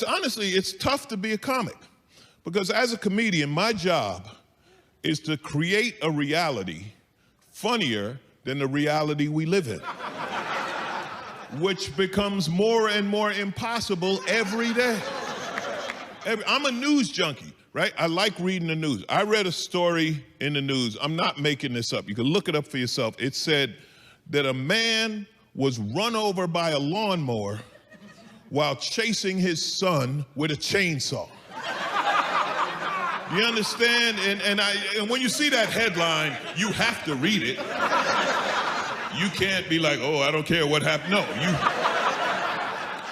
Honestly, it's tough to be a comic because as a comedian, my job is to create a reality funnier than the reality we live in, which becomes more and more impossible every day. I'm a news junkie, right? I like reading the news. I read a story in the news. I'm not making this up. You can look it up for yourself. It said that a man was run over by a lawnmower while chasing his son with a chainsaw. You understand? And when you see that headline, you have to read it. You can't be like, oh, I don't care what happened. No,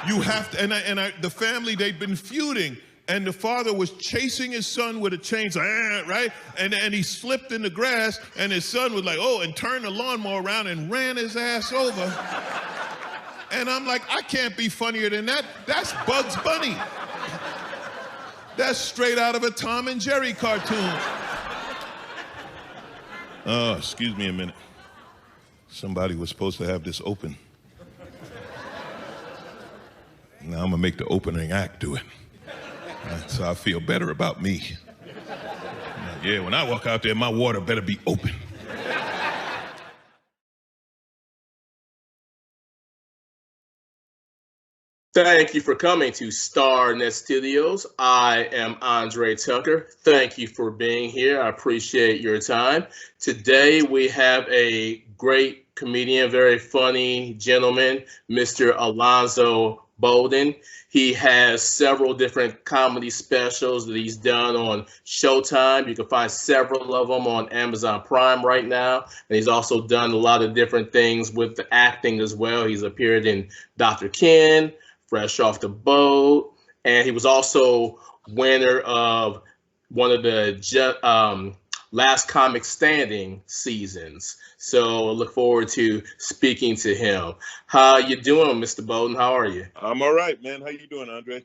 you have to. The family, they'd been feuding, and the father was chasing his son with a chainsaw, right? And he slipped in the grass, and his son was like, oh, and turned the lawnmower around and ran his ass over. And I'm like, I can't be funnier than that. That's Bugs Bunny. That's straight out of a Tom and Jerry cartoon. Oh, excuse me a minute. Somebody was supposed to have this open. Now I'm gonna make the opening act do it. So I feel better about me. Yeah, when I walk out there, my water better be open. Thank you for coming to StarNet Studios. I am Andre Tucker. Thank you for being here. I appreciate your time. Today we have a great comedian, very funny gentleman, Mr. Alonzo Bodden. He has several different comedy specials that he's done on Showtime. You can find several of them on Amazon Prime right now. And he's also done a lot of different things with the acting as well. He's appeared in Dr. Ken, Fresh Off the Boat, and he was also winner of one of the Last Comic Standing seasons. So I look forward to speaking to him. How you doing, Mr. Bodden? How are you? I'm all right, man. How you doing, Andre?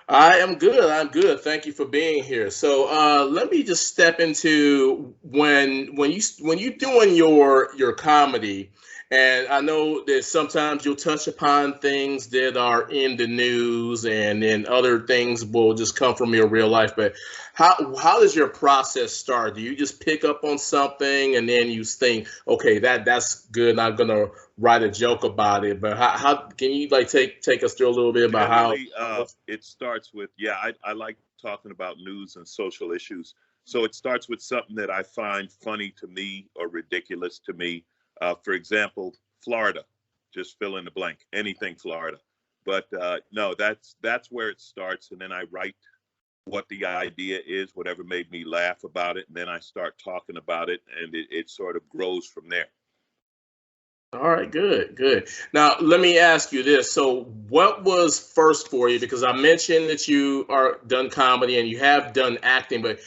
I am good. I'm good. Thank you for being here. So let me just step into when you're doing your comedy. And I know that sometimes you'll touch upon things that are in the news, and then other things will just come from your real life. But how does your process start? Do you just pick up on something and then you think, okay, that's good, and I'm gonna write a joke about it? But how can you like take us through a little bit about how? It starts with I like talking about news and social issues. So it starts with something that I find funny to me or ridiculous to me. For example, Florida, just fill in the blank, anything Florida. But no, that's where it starts. And then I write what the idea is, whatever made me laugh about it. And then I start talking about it, and it sort of grows from there. All right, good. Now, let me ask you this. So what was first for you? Because I mentioned that you are done comedy and you have done acting, but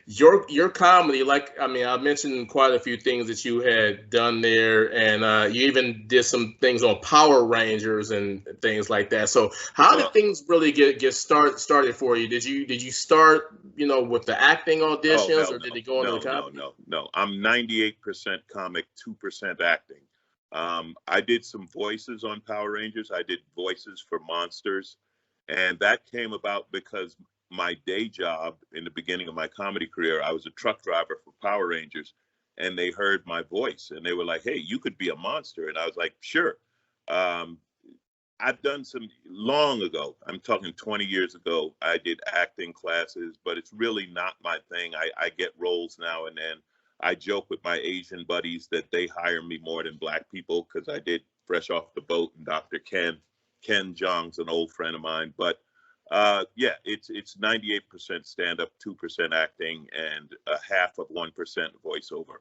your comedy, I mentioned quite a few things that you had done there, and you even did some things on Power Rangers and things like that. So how did things really get started for you? Did you start, with the acting auditions, or did it go into the comedy? No. I'm 98% comic, 2% acting. I did some voices on Power Rangers. I did voices for monsters, and that came about because my day job in the beginning of my comedy career, I was a truck driver for Power Rangers, and they heard my voice and they were like, hey, you could be a monster. And I was like, sure. I've done some long ago. I'm talking 20 years ago. I did acting classes, but it's really not my thing. I get roles now and then. I joke with my Asian buddies that they hire me more than black people because I did Fresh Off the Boat and Dr. Ken. Ken Jeong's an old friend of mine, but it's 98% stand-up, 2% acting, and a half of 1% voiceover.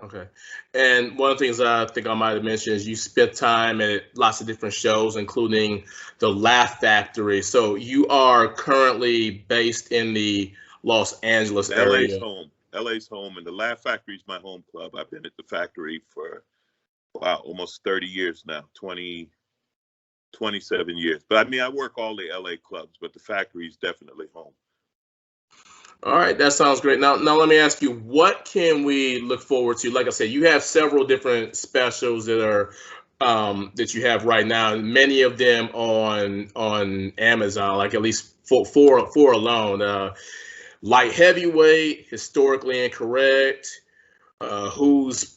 Okay. And one of the things I think I might have mentioned is you spent time at lots of different shows, including the Laugh Factory. So you are currently based in the Los Angeles area. LA's home, and the Laugh Factory is my home club. I've been at the factory for, almost 30 years now, 27 years. But I work all the LA clubs, but the factory is definitely home. All right, that sounds great. Now let me ask you, what can we look forward to? Like I said, you have several different specials that are that you have right now, many of them on Amazon, like at least four alone. Light heavyweight, historically incorrect, who's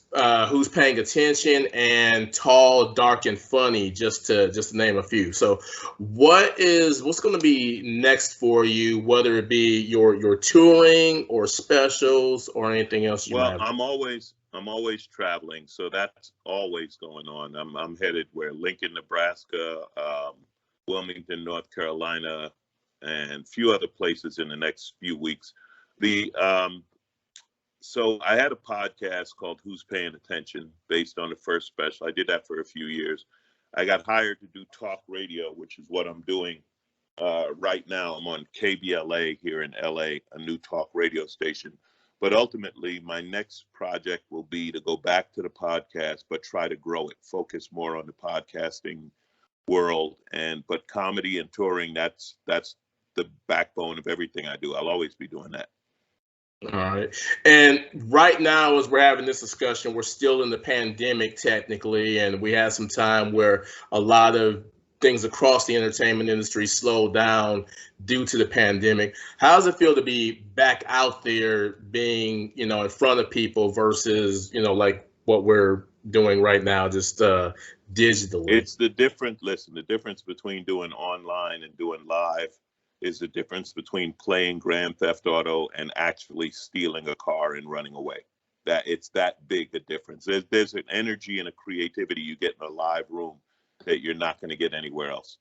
paying attention, and tall, dark, and funny, just to name a few. So, what's going to be next for you? Whether it be your touring or specials or anything else you Well, have. I'm always traveling, so that's always going on. I'm headed where Lincoln, Nebraska, Wilmington, North Carolina, and a few other places in the next few weeks. The So I had a podcast called Who's Paying Attention based on the first special. I did that for a few years. I got hired to do talk radio, which is what I'm doing right now. I'm on KBLA here in LA, a new talk radio station. But ultimately, my next project will be to go back to the podcast, but try to grow it, focus more on the podcasting world. But comedy and touring, that's the backbone of everything I do. I'll always be doing that. All right. And right now, as we're having this discussion, we're still in the pandemic technically, and we had some time where a lot of things across the entertainment industry slowed down due to the pandemic. How does it feel to be back out there being, in front of people versus, like what we're doing right now, just digitally? It's the difference between doing online and doing live is the difference between playing Grand Theft Auto and actually stealing a car and running away. That it's that big a difference. There's an energy and a creativity you get in a live room that you're not going to get anywhere else.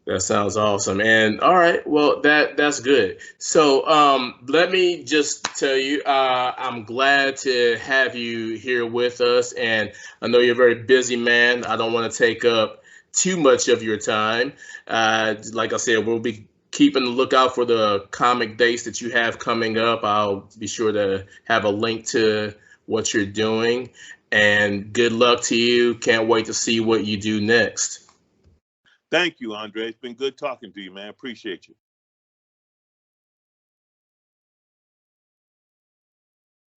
That sounds awesome. And all right, well, that's good. So let me just tell you, I'm glad to have you here with us. And I know you're a very busy man. I don't want to take up too much of your time. Like I said, we'll be keeping the lookout for the comic dates that you have coming up. I'll be sure to have a link to what you're doing. And good luck to you. Can't wait to see what you do next. Thank you, Andre. It's been good talking to you, man. Appreciate you.